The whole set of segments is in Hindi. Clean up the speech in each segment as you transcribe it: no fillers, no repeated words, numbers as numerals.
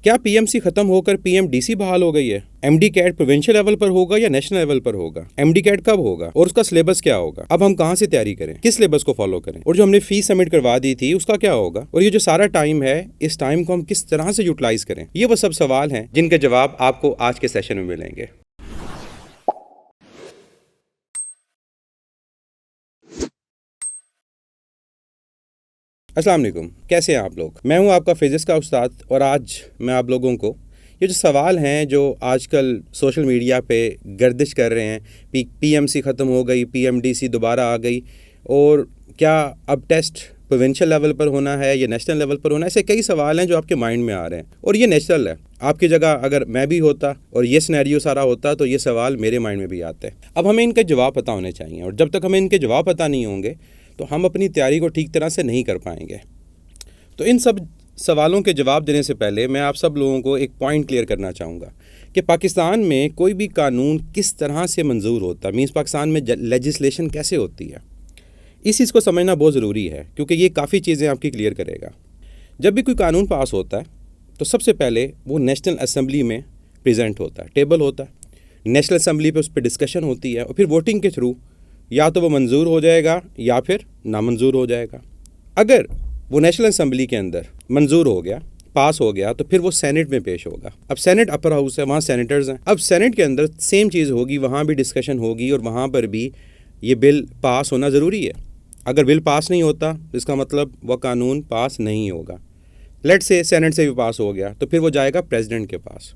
क्या पीएमसी खत्म होकर पीएमडीसी बहाल हो गई है? एमडी कैट प्रोविंशियल लेवल पर होगा या नेशनल लेवल पर होगा? एमडी कैट कब होगा और उसका सिलेबस क्या होगा? अब हम कहां से तैयारी करें, किस सिलेबस को फॉलो करें, और जो हमने फीस सबमिट करवा दी थी उसका क्या होगा? और ये जो सारा टाइम है, इस टाइम को हम किस तरह से यूटिलाइज करें? ये वो सब सवाल हैं जिनके जवाब आपको आज के सेशन में मिलेंगे। अस्सलाम वालेकुम, कैसे हैं आप लोग? मैं हूं आपका फिजिक्स का उस्ताद और आज मैं आप लोगों को ये जो सवाल हैं जो आजकल सोशल मीडिया पे गर्दिश कर रहे हैं, पीएमसी ख़त्म हो गई, पीएमडीसी दोबारा आ गई, और क्या अब टेस्ट प्रोविंशियल लेवल पर होना है या नेशनल लेवल पर होना है, ऐसे कई सवाल हैं जो आपके माइंड में आ रहे हैं। और ये नेचुरल है, आपकी जगह अगर मैं भी होता और ये सिनेरियो सारा होता तो ये सवाल मेरे माइंड में भी आते। अब हमें इनके जवाब पता होने चाहिए, और जब तक हमें इनके जवाब पता नहीं होंगे तो हम अपनी तैयारी को ठीक तरह से नहीं कर पाएंगे। तो इन सब सवालों के जवाब देने से पहले मैं आप सब लोगों को एक पॉइंट क्लियर करना चाहूँगा कि पाकिस्तान में कोई भी कानून किस तरह से मंजूर होता है, मीन्स पाकिस्तान में लेजिस्लेशन कैसे होती है, इस चीज़ को समझना बहुत ज़रूरी है, क्योंकि ये काफ़ी चीज़ें आपकी क्लियर करेगा। जब भी कोई कानून पास होता है तो सबसे पहले वो नेशनल असम्बली में प्रेजेंट होता है, टेबल होता है, नेशनल असम्बली पे उस पर डिस्कशन होती है, और फिर वोटिंग के थ्रू या तो वो मंजूर हो जाएगा या फिर नामंजूर हो जाएगा। अगर वो नेशनल असम्बली के अंदर मंजूर हो गया, पास हो गया, तो फिर वो सेनेट में पेश होगा। अब सेनेट अपर हाउस है, वहाँ सेनेटर्स हैं। अब सेनेट के अंदर सेम चीज़ होगी, वहाँ भी डिस्कशन होगी और वहाँ पर भी ये बिल पास होना ज़रूरी है। अगर बिल पास नहीं होता तो इसका मतलब वह कानून पास नहीं होगा। लेट से सेनेट से भी पास हो गया तो फिर वो जाएगा प्रेसिडेंट के पास।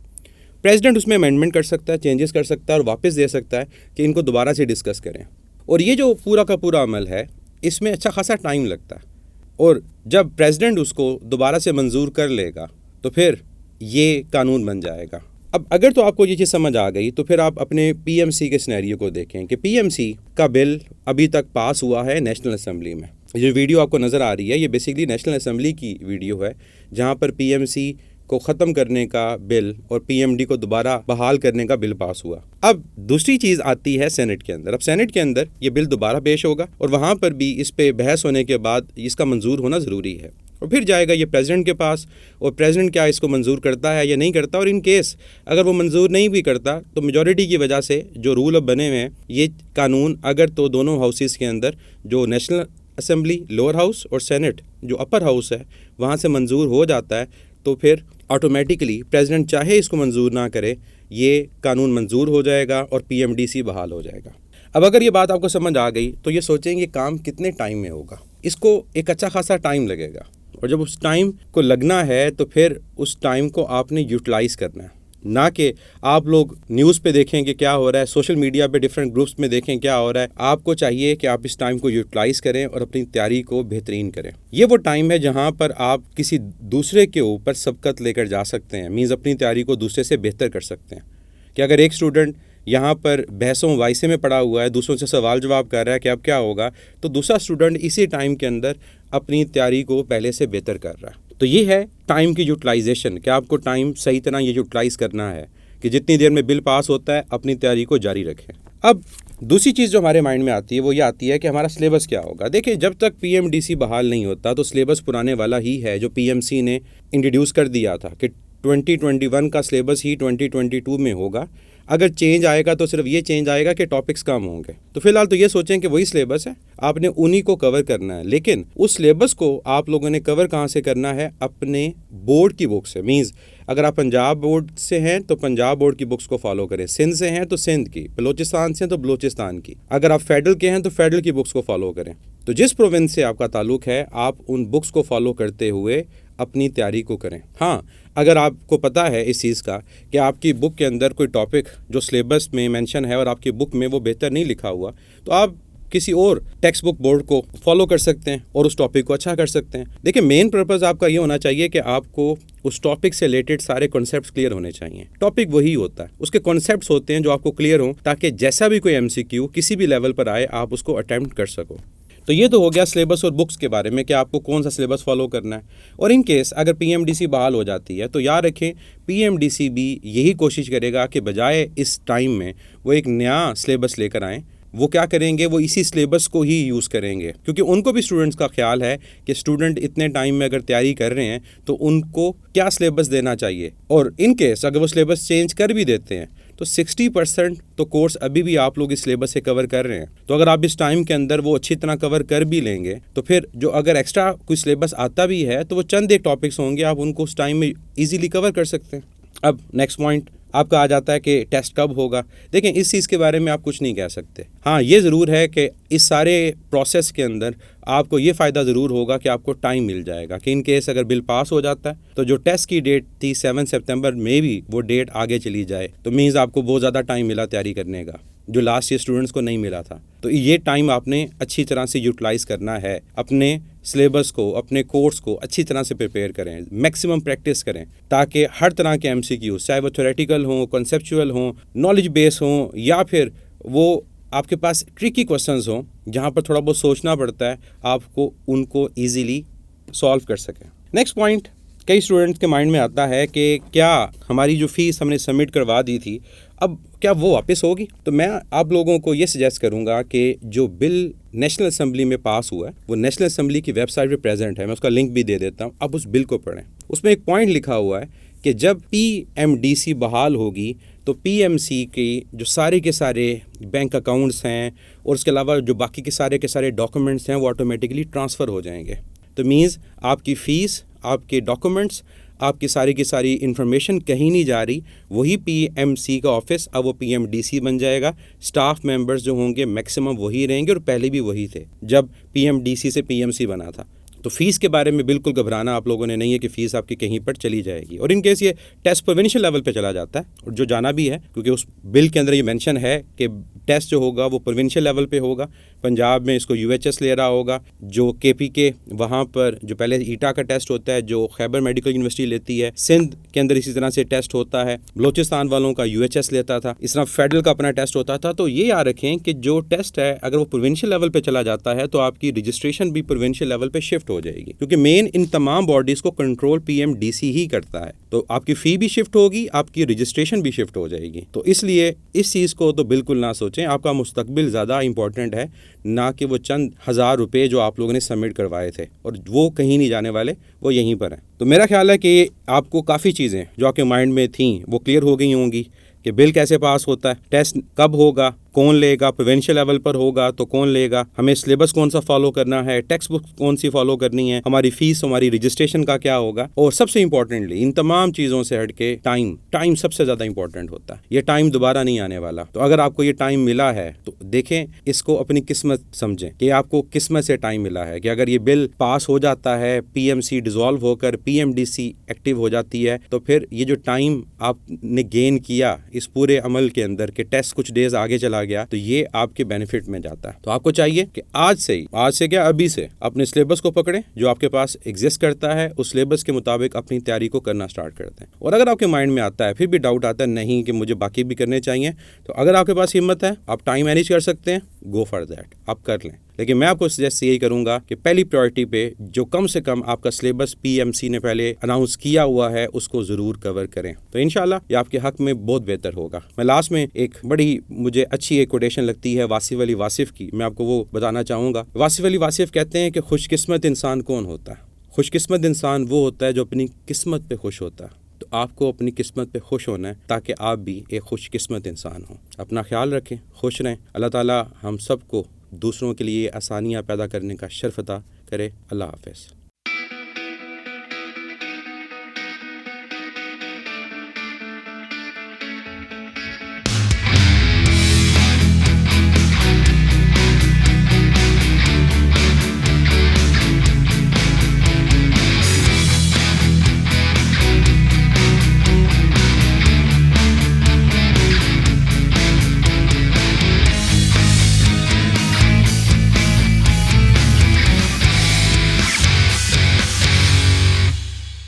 प्रेसिडेंट उसमें अमेंडमेंट कर सकता है, चेंजेस कर सकता है और वापस दे सकता है कि इनको दोबारा से डिस्कस करें। और ये जो पूरा का पूरा अमल है, इसमें अच्छा खासा टाइम लगता है, और जब प्रेसिडेंट उसको दोबारा से मंजूर कर लेगा तो फिर ये कानून बन जाएगा। अब अगर तो आपको ये चीज़ समझ आ गई तो फिर आप अपने पीएमसी के सिनेरियो को देखें कि पीएमसी का बिल अभी तक पास हुआ है नेशनल असम्बली में। ये वीडियो आपको नज़र आ रही है, ये बेसिकली नेशनल असम्बली की वीडियो है, जहाँ पर पीएमसी को ख़त्म करने का बिल और पीएमडी को दोबारा बहाल करने का बिल पास हुआ। अब दूसरी चीज़ आती है सेनेट के अंदर। अब सेनेट के अंदर ये बिल दोबारा पेश होगा और वहाँ पर भी इस पे बहस होने के बाद इसका मंजूर होना ज़रूरी है, और फिर जाएगा ये प्रेसिडेंट के पास, और प्रेसिडेंट क्या इसको मंजूर करता है या नहीं करता। और इन केस अगर वो मंजूर नहीं भी करता तो मेजॉरिटी की वजह से जो रूल अब बने हुए हैं, ये कानून अगर तो दोनों हाउसेस के अंदर, जो नेशनल असम्बली लोअर हाउस और सेनेट जो अपर हाउस है, वहाँ से मंजूर हो जाता है, तो फिर ऑटोमेटिकली प्रेसिडेंट चाहे इसको मंजूर ना करे, ये कानून मंजूर हो जाएगा और पीएमडीसी बहाल हो जाएगा। अब अगर ये बात आपको समझ आ गई तो ये सोचेंगे काम कितने टाइम में होगा। इसको एक अच्छा खासा टाइम लगेगा, और जब उस टाइम को लगना है तो फिर उस टाइम को आपने यूटिलाइज़ करना है, ना कि आप लोग न्यूज़ पे देखें कि क्या हो रहा है, सोशल मीडिया पे डिफरेंट ग्रुप्स में देखें क्या हो रहा है। आपको चाहिए कि आप इस टाइम को यूटिलाइज़ करें और अपनी तैयारी को बेहतरीन करें। ये वो टाइम है जहाँ पर आप किसी दूसरे के ऊपर सबकत लेकर जा सकते हैं, मीन्स अपनी तैयारी को दूसरे से बेहतर कर सकते हैं। कि अगर एक स्टूडेंट यहाँ पर बहसों वाइसे में पड़ा हुआ है, दूसरों से सवाल जवाब कर रहा है कि अब क्या होगा, तो दूसरा स्टूडेंट इसी टाइम के अंदर अपनी तैयारी को पहले से बेहतर कर रहा है। तो ये है टाइम की यूटिलाइजेशन, कि आपको टाइम सही तरह ये यूटिलाइज़ करना है कि जितनी देर में बिल पास होता है अपनी तैयारी को जारी रखें। अब दूसरी चीज़ जो हमारे माइंड में आती है वो ये आती है कि हमारा सिलेबस क्या होगा। देखिए, जब तक पीएमडीसी बहाल नहीं होता तो सिलेबस पुराने वाला ही है जो पीएमसी ने इंट्रोड्यूस कर दिया था कि 2021 का सिलेबस ही 2022 में होगा। अगर चेंज आएगा तो सिर्फ ये चेंज आएगा कि टॉपिक्स कम होंगे। तो फिलहाल तो ये सोचें कि वही सिलेबस है, आपने उन्हीं को कवर करना है, लेकिन उस सिलेबस को आप लोगों ने कवर कहाँ से करना है? अपने बोर्ड की बुक से। मीन्स अगर आप पंजाब बोर्ड से हैं तो पंजाब बोर्ड की बुक्स को फॉलो करें, सिंध से हैं तो सिंध की, बलोचिस्तान से हैं तो बलोचिस्तान की, अगर आप फेडरल के हैं तो फेडरल की बुक्स को फॉलो करें। तो जिस प्रोविंस से आपका ताल्लुक है आप उन बुक्स को फॉलो करते हुए अपनी तैयारी को करें। हाँ, अगर आपको पता है इस चीज़ का कि आपकी बुक के अंदर कोई टॉपिक जो सिलेबस में मेंशन है और आपकी बुक में वो बेहतर नहीं लिखा हुआ, तो आप किसी और टेक्स्ट बुक बोर्ड को फॉलो कर सकते हैं और उस टॉपिक को अच्छा कर सकते हैं। देखिए, मेन पर्पज़ आपका ये होना चाहिए कि आपको उस टॉपिक से रिलेटेड सारे कॉन्सेप्ट्स क्लियर होने चाहिए। टॉपिक वही होता है, उसके कॉन्सेप्ट्स होते हैं जो आपको क्लियर हों, ताकि जैसा भी कोई एमसीक्यू किसी भी लेवल पर आए आप उसको अटैम्प्ट कर सको। तो ये तो हो गया सिलेबस और बुक्स के बारे में कि आपको कौन सा सिलेबस फॉलो करना है। और इन केस अगर पीएमडीसी बहाल हो जाती है तो याद रखें, पीएमडीसी भी यही कोशिश करेगा कि बजाय इस टाइम में वो एक नया सिलेबस लेकर आएँ वो क्या करेंगे, वो इसी सिलेबस को ही यूज़ करेंगे, क्योंकि उनको भी स्टूडेंट्स का ख्याल है कि स्टूडेंट इतने टाइम में अगर तैयारी कर रहे हैं तो उनको क्या सिलेबस देना चाहिए। और इन केस अगर वो सिलेबस चेंज कर भी देते हैं तो 60% तो कोर्स अभी भी आप लोग इस सिलेबस से कवर कर रहे हैं। तो अगर आप इस टाइम के अंदर वो अच्छी तरह कवर कर भी लेंगे तो फिर जो अगर एक्स्ट्रा कोई सिलेबस आता भी है तो वो चंद एक टॉपिक्स होंगे, आप उनको उस टाइम में ईजिली कवर कर सकते हैं। अब नेक्स्ट पॉइंट आपका आ जाता है कि टेस्ट कब होगा। देखें, इस चीज़ के बारे में आप कुछ नहीं कह सकते। हाँ, ये ज़रूर है कि इस सारे प्रोसेस के अंदर आपको ये फ़ायदा ज़रूर होगा कि आपको टाइम मिल जाएगा कि इन केस अगर बिल पास हो जाता है तो जो टेस्ट की डेट थी 7 सितंबर में भी वो डेट आगे चली जाए तो मीन्स आपको बहुत ज़्यादा टाइम मिला तैयारी करने का, जो लास्ट ईयर स्टूडेंट्स को नहीं मिला था। तो ये टाइम आपने अच्छी तरह से यूटिलाइज़ करना है, अपने सिलेबस को, अपने कोर्स को अच्छी तरह से प्रिपेयर करें, मैक्सिमम प्रैक्टिस करें ताकि हर तरह के MCQs, चाहे वो थ्योरेटिकल हों, कॉन्सेप्चुअल हों, नॉलेज बेस हों या फिर वो आपके पास ट्रिकी क्वेश्चंस हों जहाँ पर थोड़ा बहुत सोचना पड़ता है, आपको उनको ईजीली सॉल्व कर सकें। नेक्स्ट पॉइंट, कई स्टूडेंट्स के माइंड में आता है कि क्या हमारी जो फ़ीस हमने सबमिट करवा दी थी अब क्या वो वापस होगी। तो मैं आप लोगों को ये सजेस्ट करूंगा कि जो बिल नेशनल असेंबली में पास हुआ है वो नेशनल असेंबली की वेबसाइट पे प्रेजेंट है, मैं उसका लिंक भी दे देता हूँ, आप उस बिल को पढ़ें। उसमें एक पॉइंट लिखा हुआ है कि जब PMDC बहाल होगी तो PMC की जो सारे के सारे बैंक अकाउंट्स हैं और उसके अलावा जो बाकी के सारे डॉक्यूमेंट्स हैं वो ऑटोमेटिकली ट्रांसफ़र हो जाएंगे। तो मीन्स आपकी फ़ीस, आपके डॉक्यूमेंट्स, आपकी सारी की सारी इन्फॉर्मेशन कहीं नहीं जा रही, वही PMC का ऑफिस अब वो PMDC बन जाएगा। स्टाफ मेंबर्स जो होंगे मैक्सिमम वही रहेंगे और पहले भी वही थे जब PMDC से PMC बना था। तो फ़ीस के बारे में बिल्कुल घबराना आप लोगों ने नहीं है कि फ़ीस आपकी कहीं पर चली जाएगी। और इन केस ये टेस्ट प्रोविंशियल लेवल पे चला जाता है और जो जाना भी है, क्योंकि उस बिल के अंदर ये मेंशन है कि टेस्ट जो होगा वो प्रोविंशियल लेवल पे होगा। पंजाब में इसको UHS ले रहा होगा, जो KPK वहाँ पर जो पहले ईटा का टेस्ट होता है जो खैबर मेडिकल यूनिवर्सिटी लेती है, सिंध के अंदर इसी तरह से टेस्ट होता है, बलोचिस्तान वालों का UHS लेता था, इस तरह फेडरल का अपना टेस्ट होता था। तो ये याद रखें कि जो टेस्ट है अगर वो प्रोविंशियल लेवल पे चला जाता है तो आपकी रजिस्ट्रेशन भी प्रोविंशियल लेवल पे शिफ्ट हो जाएगी, क्योंकि मेन इन तमाम बॉडीज़ को कंट्रोल PMDC ही करता है। तो आपकी फ़ी भी शिफ्ट होगी, आपकी रजिस्ट्रेशन भी शिफ्ट हो जाएगी। तो इसलिए इस चीज़ को तो बिल्कुल ना सोचें, आपका मुस्तकबिल ज़्यादा इंपॉर्टेंट है ना कि वो चंद हज़ार रुपये जो आप लोगों ने सबमिट करवाए थे, और वो कहीं नहीं जाने वाले, वो यहीं पर हैं। तो मेरा ख्याल है कि आपको काफ़ी चीज़ें जो आपके माइंड में थी वो क्लियर हो गई होंगी कि बिल कैसे पास होता है, टेस्ट कब होगा, कौन लेगा, प्रोविंशियल लेवल पर होगा तो कौन लेगा, हमें सिलेबस कौन सा फॉलो करना है, टेक्स्ट बुक कौन सी फॉलो करनी है, हमारी फीस, हमारी रजिस्ट्रेशन का क्या होगा, और सबसे इंपॉर्टेंटली इन तमाम चीज़ों से हटके टाइम सबसे ज़्यादा इंपॉर्टेंट होता है। ये टाइम दोबारा नहीं आने वाला। तो अगर आपको ये टाइम मिला है तो देखें, इसको अपनी किस्मत समझें कि आपको किस्मत से टाइम मिला है कि अगर ये बिल पास हो जाता है, PMC डिसॉल्व होकर PMDC एक्टिव हो जाती है, तो फिर ये जो टाइम आपने गेन किया इस पूरे अमल के अंदर कि टेस्ट कुछ डेज आगे चला गया, तो ये आपके बेनिफिट में जाता है। तो आपको चाहिए कि आज से क्या अभी से अपने सिलेबस को पकड़ें जो आपके पास एग्जिस्ट करता है, उस सिलेबस के मुताबिक अपनी तैयारी को करना स्टार्ट करते हैं। और अगर आपके माइंड में आता है, फिर भी डाउट आता है नहीं कि मुझे बाकी भी करने चाहिए, तो अगर आपके पास हिम्मत है, आप टाइम मैनेज कर सकते हैं, गो फॉर दैट, आप कर लें। लेकिन मैं आपको सजेस्ट यही करूंगा कि पहली प्रायोरिटी पे जो कम से कम आपका सिलेबस PMC ने पहले अनाउंस किया हुआ है उसको ज़रूर कवर करें। तो इंशाल्लाह ये आपके हक में बहुत बेहतर होगा। मैं लास्ट में एक बड़ी मुझे अच्छी एक कोटेशन लगती है वासिफ अली वासिफ की, मैं आपको वो बताना चाहूँगा। वासिफ अली वासिफ कहते हैं कि खुशकिस्मत इंसान कौन होता है? खुशकिस्मत इंसान वो होता है जो अपनी किस्मत पे खुश होता है। तो आपको अपनी किस्मत पे खुश होना है ताकि आप भी एक खुशकिस्मत इंसान हो। अपना ख्याल रखें, खुश रहें। अल्लाह ताला हम सबको दूसरों के लिए आसानियाँ पैदा करने का शर्फ अता करे। अल्लाह हाफ़िज़।